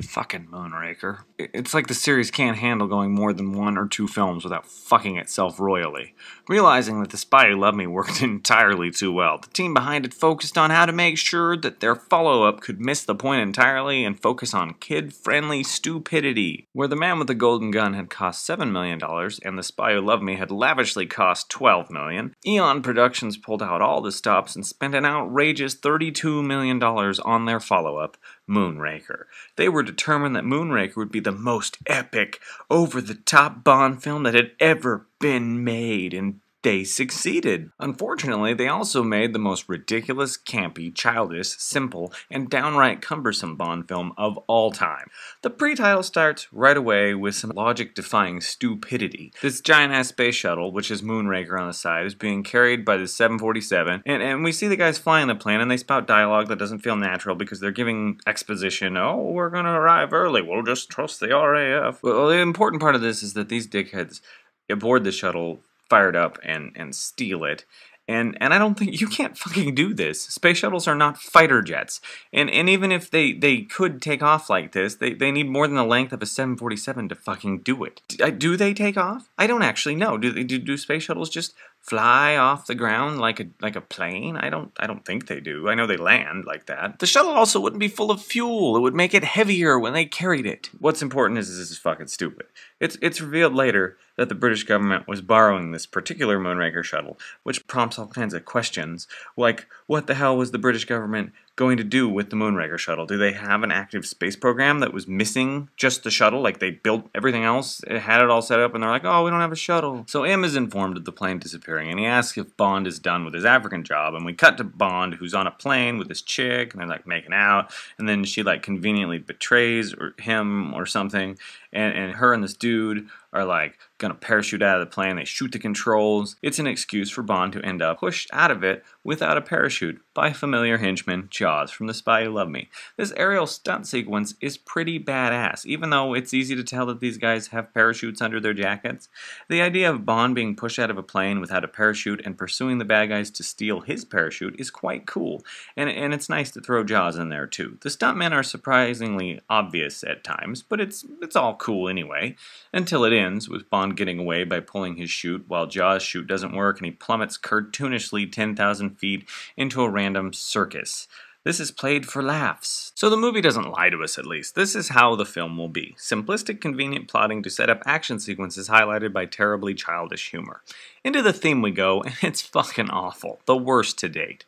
Fucking Moonraker. It's like the series can't handle going more than 1 or 2 films without fucking itself royally. Realizing that The Spy Who Loved Me worked entirely too well, the team behind it focused on how to make sure that their follow-up could miss the point entirely and focus on kid-friendly stupidity. Where The Man with the Golden Gun had cost $7 million and The Spy Who Loved Me had lavishly cost $12 million, Eon Productions pulled out all the stops and spent an outrageous $32 million on their follow-up, Moonraker. They were determined that Moonraker would be the most epic, over-the-top Bond film that had ever been made, and they succeeded. Unfortunately, they also made the most ridiculous, campy, childish, simple, and downright cumbersome Bond film of all time. The pre-title starts right away with some logic-defying stupidity. This giant-ass space shuttle, which is Moonraker on the side, is being carried by the 747, and we see the guys flying the plane, and they spout dialogue that doesn't feel natural because they're giving exposition. Oh, we're gonna arrive early. We'll just trust the RAF. Well, the important part of this is that these dickheads aboard the shuttle fired up and steal it. And I don't think, you can't fucking do this. Space shuttles are not fighter jets. And even if they could take off like this, they need more than the length of a 747 to fucking do it. Do they take off? I don't actually know. Do space shuttles just fly off the ground like a plane? I don't think they do. I know they land like that. The shuttle also wouldn't be full of fuel. It would make it heavier when they carried it. What's important is this is fucking stupid. It's revealed later that the British government was borrowing this particular Moonraker shuttle, which prompts all kinds of questions, like what the hell was the British government going to do with the Moonraker shuttle? Do they have an active space program that was missing just the shuttle? Like they built everything else, it had it all set up, and they're like, oh, we don't have a shuttle. So M is informed of the plane disappearing, and he asks if Bond is done with his African job, and we cut to Bond, who's on a plane with this chick, and they're like making out, and then she like conveniently betrays him or something, and her and this dude are like gonna parachute out of the plane. They shoot the controls. It's an excuse for Bond to end up pushed out of it without a parachute by familiar henchman Jaws from The Spy Who Loved Me. This aerial stunt sequence is pretty badass, even though it's easy to tell that these guys have parachutes under their jackets. The idea of Bond being pushed out of a plane without a parachute and pursuing the bad guys to steal his parachute is quite cool, and it's nice to throw Jaws in there too. The stuntmen are surprisingly obvious at times, but it's all cool anyway, until it ends with Bond getting away by pulling his chute while Jaws' chute doesn't work and he plummets cartoonishly 10,000 feet into a random circus. This is played for laughs. So the movie doesn't lie to us, at least. This is how the film will be. Simplistic, convenient plotting to set up action sequences highlighted by terribly childish humor. Into the theme we go, and it's fucking awful. The worst to date.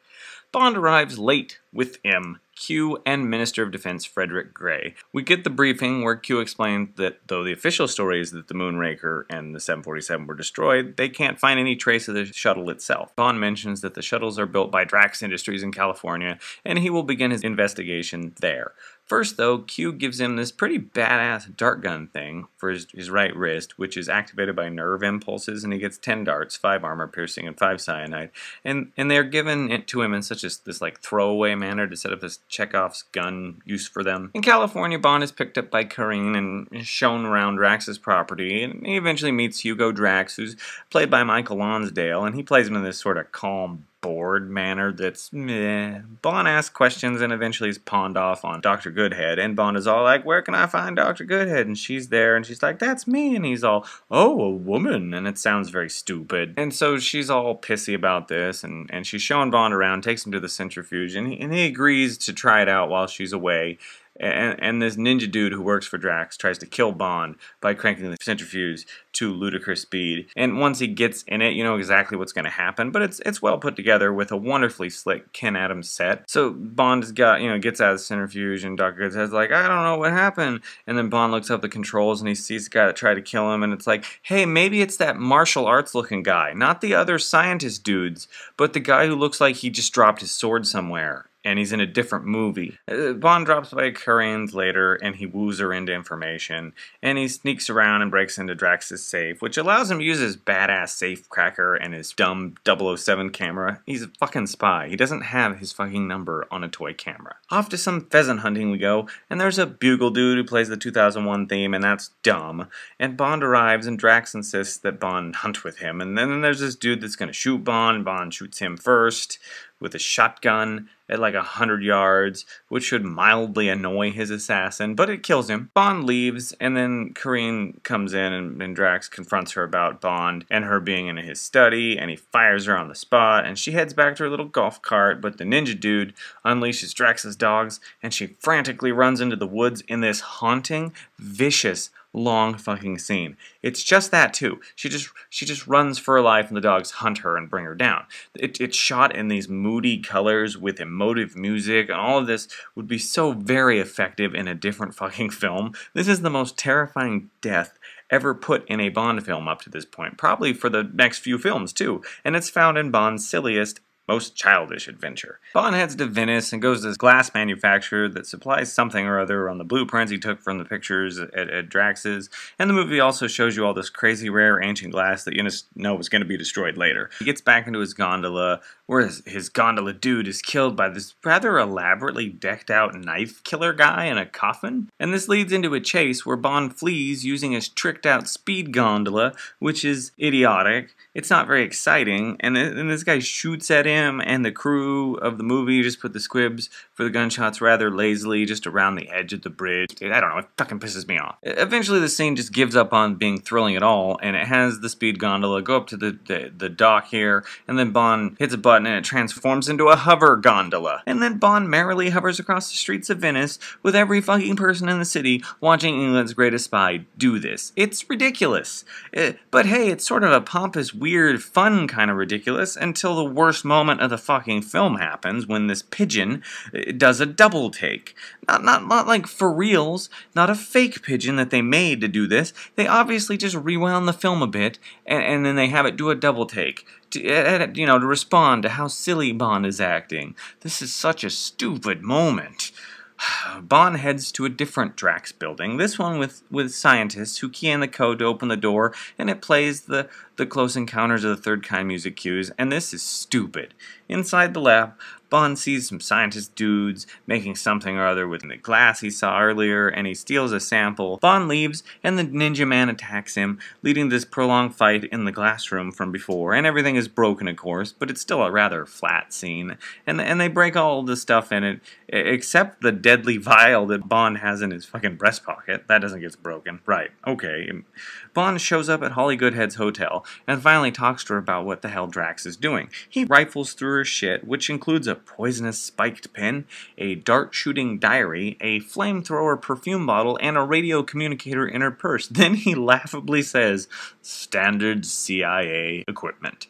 Bond arrives late with M, Q, and Minister of Defense Frederick Gray. We get the briefing where Q explains that though the official story is that the Moonraker and the 747 were destroyed, they can't find any trace of the shuttle itself. Bond mentions that the shuttles are built by Drax Industries in California, and he will begin his investigation there. First, though, Q gives him this pretty badass dart gun thing for his right wrist, which is activated by nerve impulses, and he gets 10 darts, 5 armor piercing, and 5 cyanide. And they're given it to him in such this like throwaway manner to set up this Chekhov's gun use for them. In California, Bond is picked up by Karine and is shown around Drax's property, and he eventually meets Hugo Drax, who's played by Michael Lonsdale, and he plays him in this sort of calm, bored manner that's meh. Bond asks questions and eventually is pawned off on Dr. Goodhead, and Bond is all like, where can I find Dr. Goodhead? And she's there, and she's like, that's me, and he's all, oh, a woman, and it sounds very stupid. And so she's all pissy about this, and she's showing Bond around, takes him to the centrifuge, and he agrees to try it out while she's away. And this ninja dude who works for Drax tries to kill Bond by cranking the centrifuge to ludicrous speed. And once he gets in it, you know exactly what's going to happen. But it's well put together with a wonderfully slick Ken Adams set. So Bond has got, gets out of the centrifuge, and Dr. Goodhead's like, I don't know what happened. And then Bond looks up the controls and he sees the guy that tried to kill him, and it's like, hey, maybe it's that martial arts looking guy, not the other scientist dudes, but the guy who looks like he just dropped his sword somewhere and he's in a different movie. Bond drops by Karine's later, and he woos her into information, and he sneaks around and breaks into Drax's safe, which allows him to use his badass safe cracker and his dumb 007 camera. He's a fucking spy. He doesn't have his fucking number on a toy camera. Off to some pheasant hunting we go, and there's a bugle dude who plays the 2001 theme, and that's dumb. And Bond arrives, and Drax insists that Bond hunt with him, and then there's this dude that's gonna shoot Bond. Bond shoots him first with a shotgun, at like 100 yards, which should mildly annoy his assassin, but it kills him. Bond leaves, and then Corinne comes in, and Drax confronts her about Bond and her being in his study, and he fires her on the spot, and she heads back to her little golf cart, but the ninja dude unleashes Drax's dogs, and she frantically runs into the woods in this haunting, vicious, long fucking scene. It's just that too. She just runs for her life, and the dogs hunt her and bring her down. It's shot in these moody colors with emotive music, and all of this would be so very effective in a different fucking film. This is the most terrifying death ever put in a Bond film up to this point, probably for the next few films too, and it's found in Bond's silliest, most childish adventure. Bond heads to Venice and goes to this glass manufacturer that supplies something or other on the blueprints he took from the pictures at Drax's, and the movie also shows you all this crazy rare ancient glass that you know was going to be destroyed later. He gets back into his gondola, where his gondola dude is killed by this rather elaborately decked out knife killer guy in a coffin, and this leads into a chase where Bond flees using his tricked out speed gondola, which is idiotic. It's not very exciting, and this guy shoots at him, and the crew of the movie just put the squibs for the gunshots rather lazily just around the edge of the bridge. I don't know, it fucking pisses me off. Eventually the scene just gives up on being thrilling at all, and it has the speed gondola go up to the dock here, and then Bond hits a button and it transforms into a hover gondola. And then Bond merrily hovers across the streets of Venice with every fucking person in the city watching England's greatest spy do this. It's ridiculous. But hey, it's sort of a pompous, weird, fun kind of ridiculous until the worst moment of the fucking film happens when this pigeon does a double take. Not like for reals, not a fake pigeon that they made to do this. They obviously just rewound the film a bit and then they have it do a double take. To respond to how silly Bond is acting. This is such a stupid moment. Bond heads to a different Drax building, this one with scientists who key in the code to open the door, and it plays the Close Encounters of the Third Kind music cues, and this is stupid. Inside the lab, Bond sees some scientist dudes making something or other with the glass he saw earlier, and he steals a sample. Bond leaves, and the ninja man attacks him, leading to this prolonged fight in the glass room from before, and everything is broken, of course, but it's still a rather flat scene, and they break all of the stuff in it, except the deadly vial that Bond has in his fucking breast pocket. That doesn't get broken. Right, okay. Bond shows up at Holly Goodhead's hotel, and finally talks to her about what the hell Drax is doing. He rifles through her shit, which includes a poisonous spiked pen, a dart-shooting diary, a flamethrower perfume bottle, and a radio communicator in her purse. Then he laughably says, "Standard CIA equipment."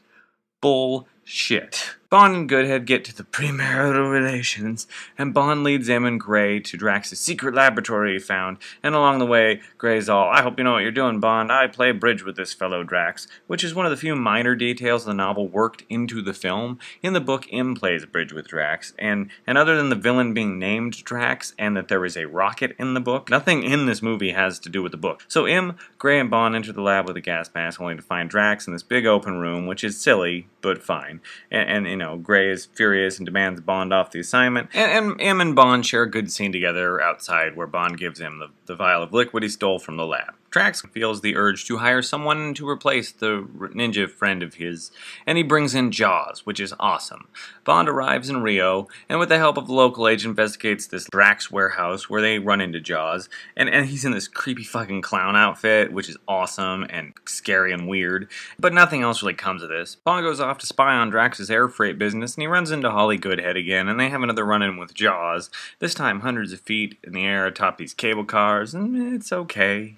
Bullshit. Bond and Goodhead get to the premarital relations, and Bond leads M and Gray to Drax's secret laboratory he found, and along the way, Gray's all, "I hope you know what you're doing, Bond. I play bridge with this fellow Drax," which is one of the few minor details of the novel worked into the film. In the book, M plays bridge with Drax, and other than the villain being named Drax, and that there is a rocket in the book, nothing in this movie has to do with the book. So M, Gray, and Bond enter the lab with a gas mask, only to find Drax in this big open room, which is silly, but fine. And Gray is furious and demands Bond off the assignment. And M and Bond share a good scene together outside where Bond gives him the vial of liquid he stole from the lab. Drax feels the urge to hire someone to replace the ninja friend of his, and he brings in Jaws, which is awesome. Bond arrives in Rio, and with the help of the local agent investigates this Drax warehouse where they run into Jaws, and he's in this creepy fucking clown outfit, which is awesome and scary and weird, but nothing else really comes of this. Bond goes off to spy on Drax's air freight business, and he runs into Holly Goodhead again, and they have another run-in with Jaws, this time hundreds of feet in the air atop these cable cars, and it's okay.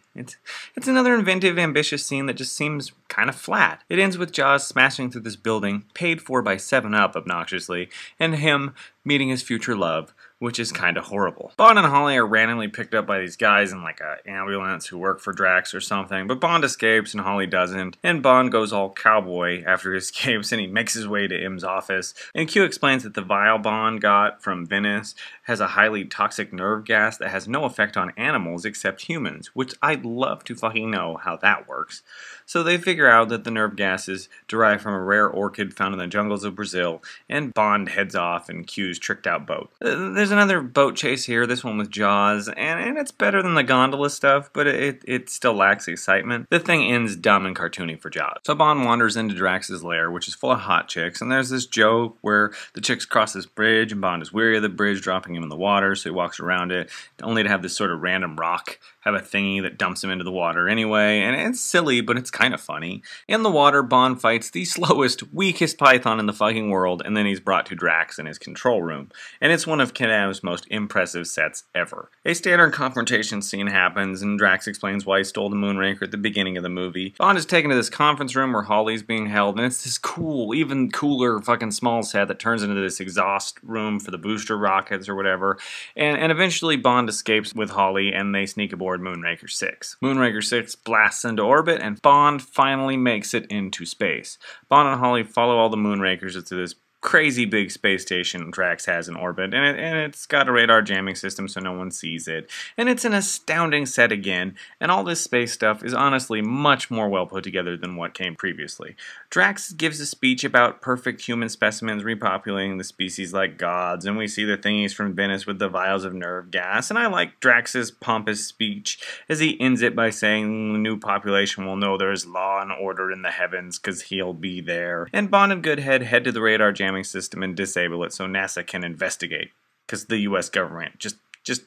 It's another inventive, ambitious scene that just seems kind of flat. It ends with Jaws smashing through this building, paid for by 7-Up obnoxiously, and him meeting his future love, which is kind of horrible. Bond and Holly are randomly picked up by these guys in like an ambulance who work for Drax or something, but Bond escapes and Holly doesn't, and Bond goes all cowboy after he escapes and he makes his way to M's office, and Q explains that the vial Bond got from Venice has a highly toxic nerve gas that has no effect on animals except humans, which I'd love to fucking know how that works. So they figure out that the nerve gas is derived from a rare orchid found in the jungles of Brazil, and Bond heads off in Q's tricked out boat. There's another boat chase here, this one with Jaws, and it's better than the gondola stuff, but it still lacks excitement. The thing ends dumb and cartoony for Jaws. So Bond wanders into Drax's lair, which is full of hot chicks, and there's this joke where the chicks cross this bridge, and Bond is weary of the bridge, dropping him in the water, so he walks around it, only to have this sort of random rock have a thingy that dumps him into the water anyway, and it's silly, but it's kind of funny. In the water, Bond fights the slowest, weakest python in the fucking world, and then he's brought to Drax in his control room. And it's one of Kenav's most impressive sets ever. A standard confrontation scene happens, and Drax explains why he stole the Moonraker at the beginning of the movie. Bond is taken to this conference room where Holly's being held, and it's this cool, even cooler fucking small set that turns into this exhaust room for the booster rockets or whatever. And eventually Bond escapes with Holly, and they sneak aboard Moonraker 6. Moonraker 6 blasts into orbit, and Bond finally makes it into space. Bond and Holly follow all the Moonrakers to this crazy big space station Drax has in orbit, and it's got a radar jamming system so no one sees it, and it's an astounding set again, and all this space stuff is honestly much more well put together than what came previously. Drax gives a speech about perfect human specimens repopulating the species like gods, and we see the thingies from Venice with the vials of nerve gas, and I like Drax's pompous speech as he ends it by saying the new population will know there is law and order in the heavens because he'll be there, and Bond and Goodhead head to the radar jamming system and disable it so NASA can investigate, because the US government just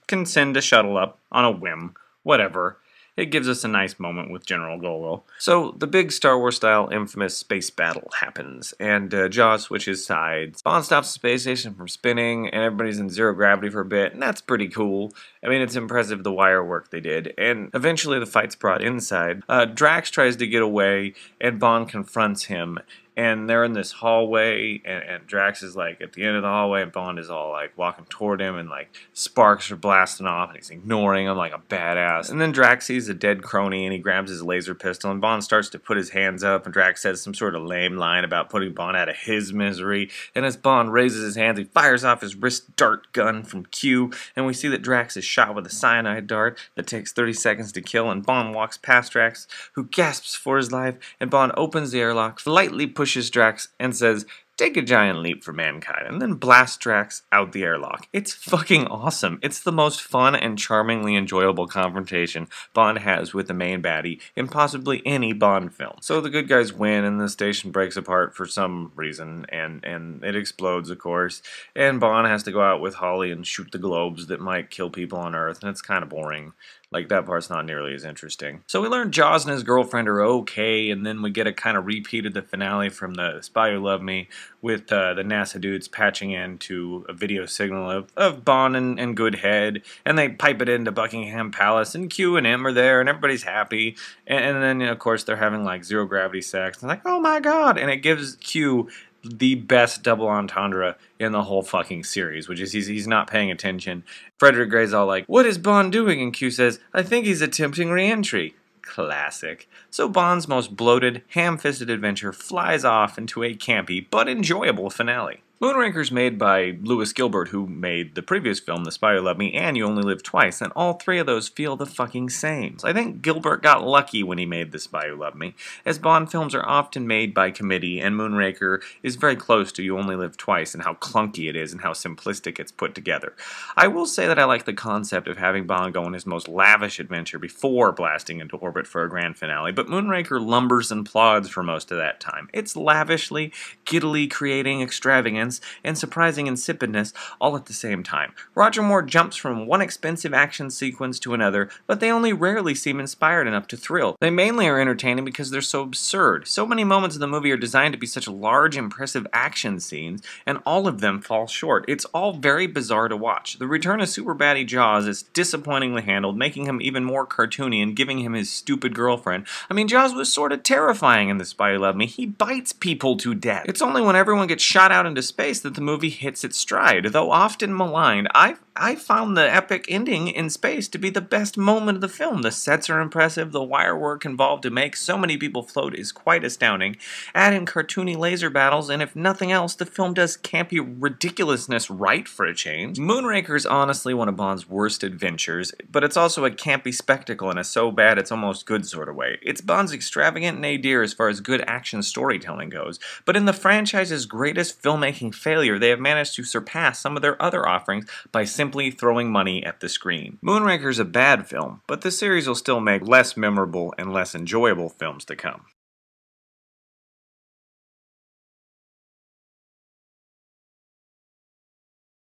can send a shuttle up on a whim, whatever. It gives us a nice moment with General Golo. So the big Star Wars style infamous space battle happens, and Jaws switches sides. Bond stops the space station from spinning, and everybody's in zero gravity for a bit, and that's pretty cool. I mean, it's impressive the wire work they did, and eventually the fight's brought inside. Drax tries to get away, and Bond confronts him, and they're in this hallway, and Drax is like at the end of the hallway, and Bond is all like walking toward him, and like sparks are blasting off, and he's ignoring him like a badass. And then Drax sees a dead crony, and he grabs his laser pistol, and Bond starts to put his hands up, and Drax says some sort of lame line about putting Bond out of his misery. And as Bond raises his hands, he fires off his wrist dart gun from Q, and we see that Drax is shot with a cyanide dart that takes 30 seconds to kill, and Bond walks past Drax, who gasps for his life, and Bond opens the airlock, lightly pushes Drax, and says, "Take a giant leap for mankind," and then blast Drax out the airlock. It's fucking awesome. It's the most fun and charmingly enjoyable confrontation Bond has with the main baddie in possibly any Bond film. So the good guys win, and the station breaks apart for some reason, and it explodes, of course, and Bond has to go out with Holly and shoot the globes that might kill people on Earth, and it's kind of boring. Like, that part's not nearly as interesting. So we learn Jaws and his girlfriend are okay, and then we get a kind of repeat of the finale from The Spy Who Loved Me, with the NASA dudes patching into a video signal of Bond and Goodhead, and they pipe it into Buckingham Palace, and Q and M are there, and everybody's happy, and then, of course, they're having, like, zero-gravity sex, and like, oh my god, and it gives Q the best double entendre in the whole fucking series, which is he's not paying attention. Frederick Gray's all like, "What is Bond doing?" And Q says, "I think he's attempting re-entry." Classic. So Bond's most bloated, ham-fisted adventure flies off into a campy but enjoyable finale. Moonraker's made by Lewis Gilbert, who made the previous film, The Spy Who Loved Me, and You Only Live Twice, and all three of those feel the fucking same. So I think Gilbert got lucky when he made The Spy Who Loved Me, as Bond films are often made by committee, and Moonraker is very close to You Only Live Twice, and how clunky it is, and how simplistic it's put together. I will say that I like the concept of having Bond go on his most lavish adventure before blasting into orbit for a grand finale, but Moonraker lumbers and plods for most of that time. It's lavishly, giddily creating extravagance and surprising insipidness all at the same time. Roger Moore jumps from one expensive action sequence to another, but they only rarely seem inspired enough to thrill. They mainly are entertaining because they're so absurd. So many moments of the movie are designed to be such large, impressive action scenes, and all of them fall short. It's all very bizarre to watch. The return of super baddie Jaws is disappointingly handled, making him even more cartoony and giving him his stupid girlfriend. I mean, Jaws was sort of terrifying in The Spy Who Loved Me. He bites people to death. It's only when everyone gets shot out into space that the movie hits its stride. Though often maligned, I found the epic ending in space to be the best moment of the film. The sets are impressive, the wire work involved to make so many people float is quite astounding. Add in cartoony laser battles, and if nothing else, the film does campy ridiculousness right for a change. Moonraker is honestly one of Bond's worst adventures, but it's also a campy spectacle in a so bad it's almost good sort of way. It's Bond's extravagant nadir as far as good action storytelling goes, but in the franchise's greatest filmmaking painstaking failure, they have managed to surpass some of their other offerings by simply throwing money at the screen. Moonraker's a bad film, but the series will still make less memorable and less enjoyable films to come.